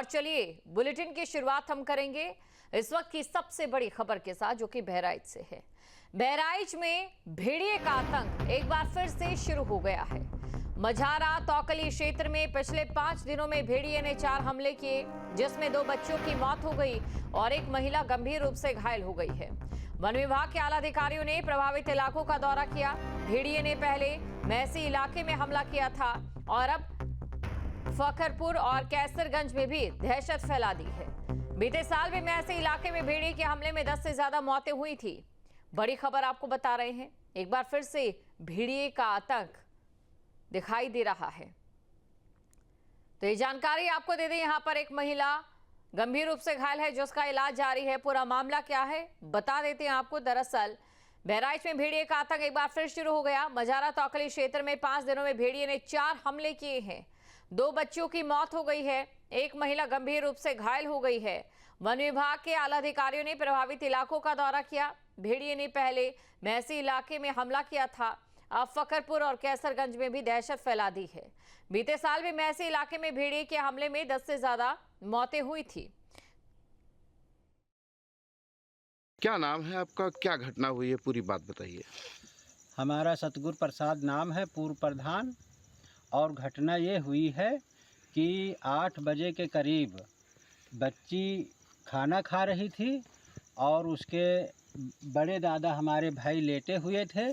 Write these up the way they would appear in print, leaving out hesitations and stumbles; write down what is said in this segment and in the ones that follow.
और चलिए बुलेटिन की शुरुआत हम करेंगे इस वक्त की सबसे बड़ी खबर के साथ, जो कि बहराइच से है। बहराइच में भेड़िए का आतंक एक बार फिर से शुरू हो गया है। मझारा तौकली क्षेत्र में पिछले 5 दिनों में भेड़िए ने 4 हमले किए, जिसमें 2 बच्चों की मौत हो गई और एक महिला गंभीर रूप से घायल हो गई है। वन विभाग के आला अधिकारियों ने प्रभावित इलाकों का दौरा किया। भेड़िए ने पहले मैसी इलाके में हमला किया था और अब फखरपुर और कैसरगंज में भी दहशत फैला दी है। बीते साल भी मैसी इलाके में भेड़िए के हमले में 10 से ज्यादा मौतें हुई थी। बड़ी खबर आपको बता रहे हैं, एक बार फिर से भेड़िए का आतंक दिखाई दे रहा है। तो ये जानकारी आपको दे दें, यहां पर एक महिला गंभीर रूप से घायल है, जिसका इलाज जारी है। पूरा मामला क्या है बता देते हैं आपको। दरअसल बहराइच में भेड़िए का आतंक एक बार फिर शुरू हो गया। मझारा तौकली क्षेत्र में 5 दिनों में भेड़िए ने 4 हमले किए हैं। 2 बच्चों की मौत हो गई है, एक महिला गंभीर रूप से घायल हो गई है। वन विभाग के आला अधिकारियों ने प्रभावित इलाकों का दौरा किया। भेड़िए ने पहले मैसी इलाके में हमला किया था, अब फखरपुर और कैसरगंज में भी दहशत फैला दी है। बीते साल भी मैसी इलाके में भेड़िए के हमले में 10 से ज्यादा मौतें हुई थी। क्या नाम है आपका, क्या घटना हुई है, पूरी बात बताइए। हमारा सतगुरु प्रसाद नाम है, पूर्व प्रधान। और घटना ये हुई है कि 8 बजे के करीब बच्ची खाना खा रही थी और उसके बड़े दादा हमारे भाई लेटे हुए थे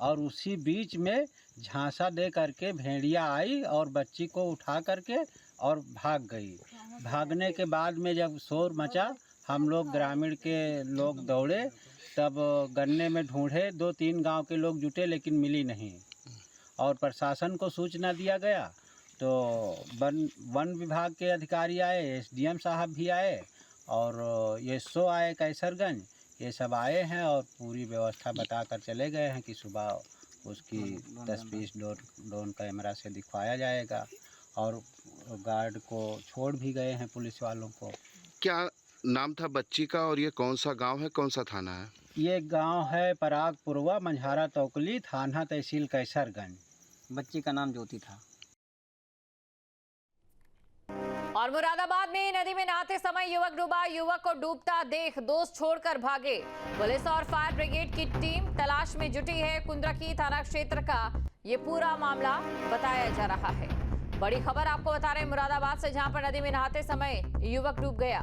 और उसी बीच में झांसा दे करके भेड़िया आई और बच्ची को उठा करके और भाग गई। भागने के बाद में जब शोर मचा, हम लोग ग्रामीण के लोग दौड़े, तब गन्ने में ढूंढे, 2-3 गांव के लोग जुटे लेकिन मिली नहीं। और प्रशासन को सूचना दिया गया तो वन विभाग के अधिकारी आए, एसडीएम साहब भी आए और एसओ आए कैसरगंज, ये सब आए हैं और पूरी व्यवस्था बताकर चले गए हैं कि सुबह उसकी तस्वीर ड्रोन कैमरा से दिखवाया जाएगा और गार्ड को छोड़ भी गए हैं पुलिस वालों को। क्या नाम था बच्ची का और ये कौन सा गांव है, कौन सा थाना है? ये गांव है परागपुरवा, मझारा तौकली, थाना तहसील कैसरगंज। बच्ची का नाम ज्योति था। और मुरादाबाद में नदी में नहाते समय युवक डूबा। युवक को डूबता देख दोस्त छोड़कर भागे। पुलिस और फायर ब्रिगेड की टीम तलाश में जुटी है। कुंद्रकी थाना क्षेत्र का ये पूरा मामला बताया जा रहा है। बड़ी खबर आपको बता रहे हैं मुरादाबाद से, जहां पर नदी में नहाते समय युवक डूब गया।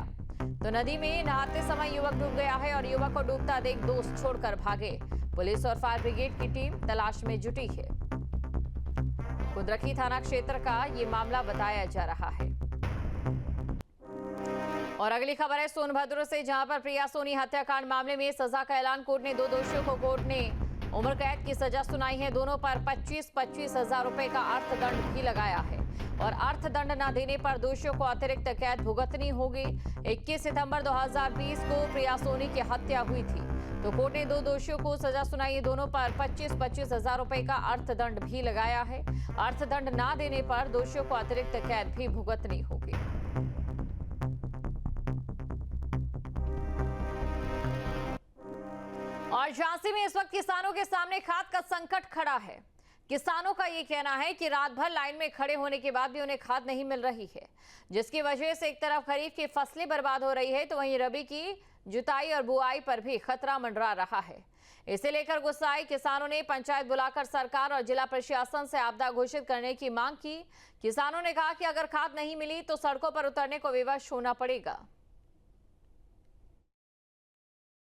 तो नदी में नहाते समय युवक डूब गया है और युवक को डूबता देख दोस्त छोड़कर भागे। पुलिस और फायर ब्रिगेड की टीम तलाश में जुटी है। कुंद्रकी थाना क्षेत्र का ये मामला बताया जा रहा है। और अगली खबर है सोनभद्र से, जहां पर प्रिया सोनी हत्याकांड मामले में सजा का ऐलान। कोर्ट ने 2 दोषियों को कोर्ट ने उम्र कैद की सजा सुनाई है। दोनों पर 25-25 हजार रुपए का अर्थदंड भी लगाया है और अर्थदंड न देने पर दोषियों को अतिरिक्त कैद भुगतनी होगी। 21 सितंबर 2020 को प्रिया सोनी की हत्या हुई थी, तो कोर्ट ने 2 दोषियों को सजा सुनाई। दोनों पर 25-25 हजार रुपए का अर्थदंड भी लगाया है। अर्थदंड न देने पर दोषियों को अतिरिक्त कैद भी भुगतनी होगी। और झांसी में इस वक्त किसानों के सामने खाद का संकट खड़ा है। किसानों का ये कहना है कि रात भर लाइन में खड़े होने के बाद भी उन्हें खाद नहीं मिल रही है, जिसकी वजह से एक तरफ खरीफ की फसलें बर्बाद हो रही है, तो वहीं रबी की जुताई और बुआई पर भी खतरा मंडरा रहा है। इसे लेकर गुस्साए किसानों ने पंचायत बुलाकर सरकार और जिला प्रशासन से आपदा घोषित करने की मांग की। किसानों ने कहा कि अगर खाद नहीं मिली तो सड़कों पर उतरने को विवश होना पड़ेगा।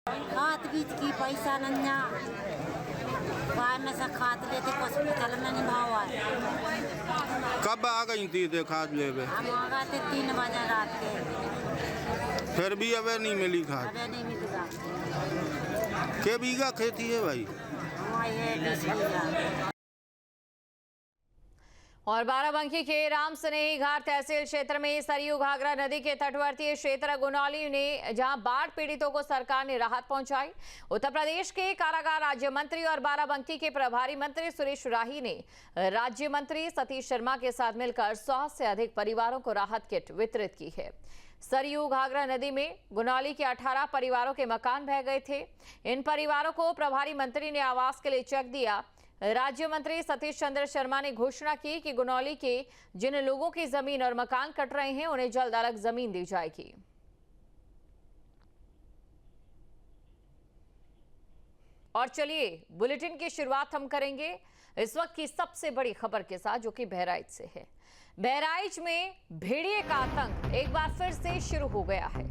खाद बीज की पैसा नन्या में से खाद लेते हॉस्पिटल में नहीं भाव आए। कब आ गई थी खाद लेवे? हम आ गए थे 3 बजे रात के। फिर भी अबे नहीं मिली खाद? अबे नहीं मिली खाद। के बीघा खेती है भाई? ये 20 बीघा। और बाराबंकी के राम स्नेही घाट तहसील क्षेत्र में सरयू घाघरा नदी के तटवर्ती क्षेत्र गुनौली ने जहां बाढ़ पीड़ितों को सरकार ने राहत पहुंचाई। उत्तर प्रदेश के कारागार राज्य मंत्री और बाराबंकी के प्रभारी मंत्री सुरेश राही ने राज्य मंत्री सतीश शर्मा के साथ मिलकर 100 से अधिक परिवारों को राहत किट वितरित की है। सरयू घाघरा नदी में गुनौली के 18 परिवारों के मकान बह गए थे। इन परिवारों को प्रभारी मंत्री ने आवास के लिए चेक दिया। राज्य मंत्री सतीश चंद्र शर्मा ने घोषणा की कि गुनौली के जिन लोगों की जमीन और मकान कट रहे हैं उन्हें जल्द अलग जमीन दी जाएगी। और चलिए बुलेटिन की शुरुआत हम करेंगे इस वक्त की सबसे बड़ी खबर के साथ, जो कि बहराइच से है। बहराइच में भेड़िए का आतंक एक बार फिर से शुरू हो गया है।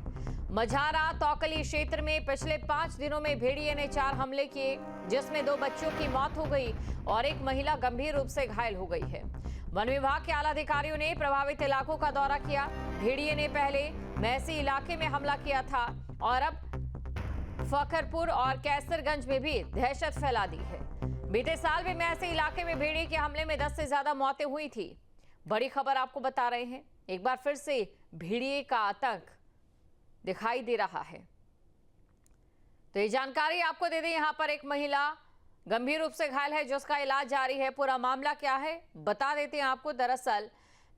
मझारा तौकली क्षेत्र में पिछले 5 दिनों में भेड़िए ने 4 हमले किए, जिसमें 2 बच्चों की मौत हो गई और एक महिला गंभीर रूप से घायल हो गई है। वन विभाग के आला अधिकारियों ने प्रभावित इलाकों का दौरा किया। भेड़िए ने पहले मैसी इलाके में हमला किया था और अब फखरपुर और कैसरगंज में भी दहशत फैला दी है। बीते साल भी मैसी इलाके में भेड़िए के हमले में 10 से ज्यादा मौतें हुई थी। बड़ी खबर आपको बता रहे हैं, एक बार फिर से भेड़िए का आतंक दिखाई दे रहा है। तो ये जानकारी आपको दे दें, यहां पर एक महिला गंभीर रूप से घायल है जिसका इलाज जारी है। पूरा मामला क्या है बता देते हैं आपको। दरअसल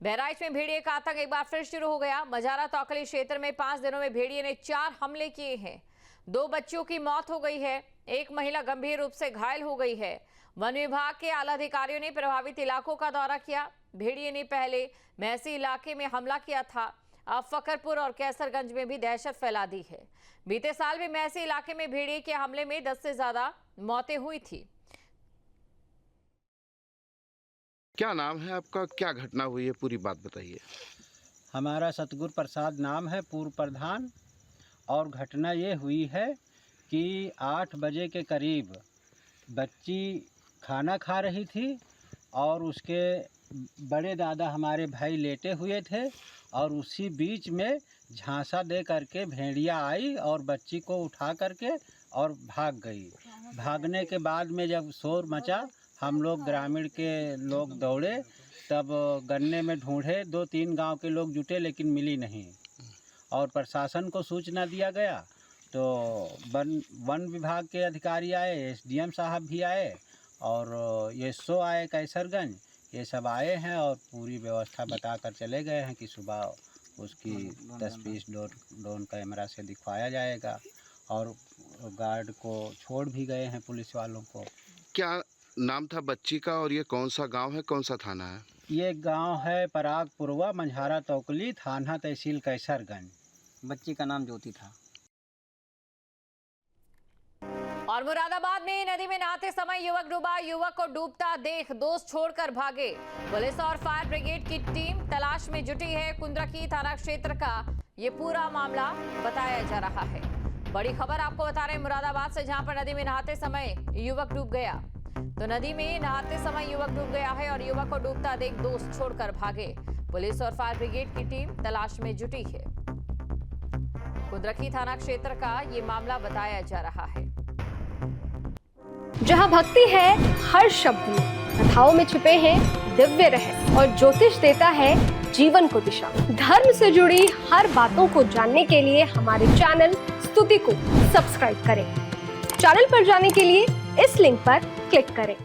बहराइच में भेड़िए का आतंक एक बार फिर शुरू हो गया। मझारा तौकली क्षेत्र में 5 दिनों में भेड़िए ने 4 हमले किए हैं। 2 बच्चों की मौत हो गई है, एक महिला गंभीर रूप से घायल हो गई है। वन विभाग के आला अधिकारियों ने प्रभावित इलाकों का दौरा किया। भेड़िए ने पहले मैसी इलाके में हमला किया था, अब फखरपुर और कैसरगंज में भी दहशत फैला दी है। बीते साल भी मैसी इलाके में भेड़िए के हमले में 10 से ज्यादा मौतें हुई थी। क्या नाम है आपका, क्या घटना हुई है, पूरी बात बताइए। हमारा सतगुरु प्रसाद नाम है, पूर्व प्रधान। और घटना ये हुई है कि 8 बजे के करीब बच्ची खाना खा रही थी और उसके बड़े दादा हमारे भाई लेटे हुए थे और उसी बीच में झांसा दे करके भेड़िया आई और बच्ची को उठा करके और भाग गई। भागने के बाद में जब शोर मचा, हम लोग ग्रामीण के लोग दौड़े, तब गन्ने में ढूंढे, 2-3 गांव के लोग जुटे लेकिन मिली नहीं। और प्रशासन को सूचना दिया गया तो वन विभाग के अधिकारी आए, एसडीएम साहब भी आए और एसओ आए कैसरगंज, ये सब आए हैं और पूरी व्यवस्था बताकर चले गए हैं कि सुबह उसकी तस्वीर ड्रोन कैमरा से दिखवाया जाएगा और गार्ड को छोड़ भी गए हैं पुलिस वालों को। क्या नाम था बच्ची का और ये कौन सा गांव है, कौन सा थाना है? ये गांव है परागपुरवा, मझारा तौकली, थाना तहसील कैसरगंज। बच्ची का नाम ज्योति था। और मुरादाबाद में नदी में नहाते समय युवक डूबा। युवक को डूबता देख दोस्त छोड़कर भागे। पुलिस और फायर ब्रिगेड की टीम तलाश में जुटी है। कुंद्रकी थाना क्षेत्र का ये पूरा मामला बताया जा रहा है। बड़ी खबर आपको बता रहे हैं मुरादाबाद से, जहां पर नदी में नहाते समय युवक डूब गया। तो नदी में नहाते समय युवक डूब गया है और युवक को डूबता देख दोस्त छोड़कर भागे। पुलिस और फायर ब्रिगेड की टीम तलाश में जुटी है। कुंद्रकी थाना क्षेत्र का ये मामला बताया जा रहा है। जहाँ भक्ति है हर शब्द में, कथाओं में छिपे हैं दिव्य रहस्य और ज्योतिष देता है जीवन को दिशा। धर्म से जुड़ी हर बातों को जानने के लिए हमारे चैनल स्तुति को सब्सक्राइब करें। चैनल पर जाने के लिए इस लिंक पर क्लिक करें।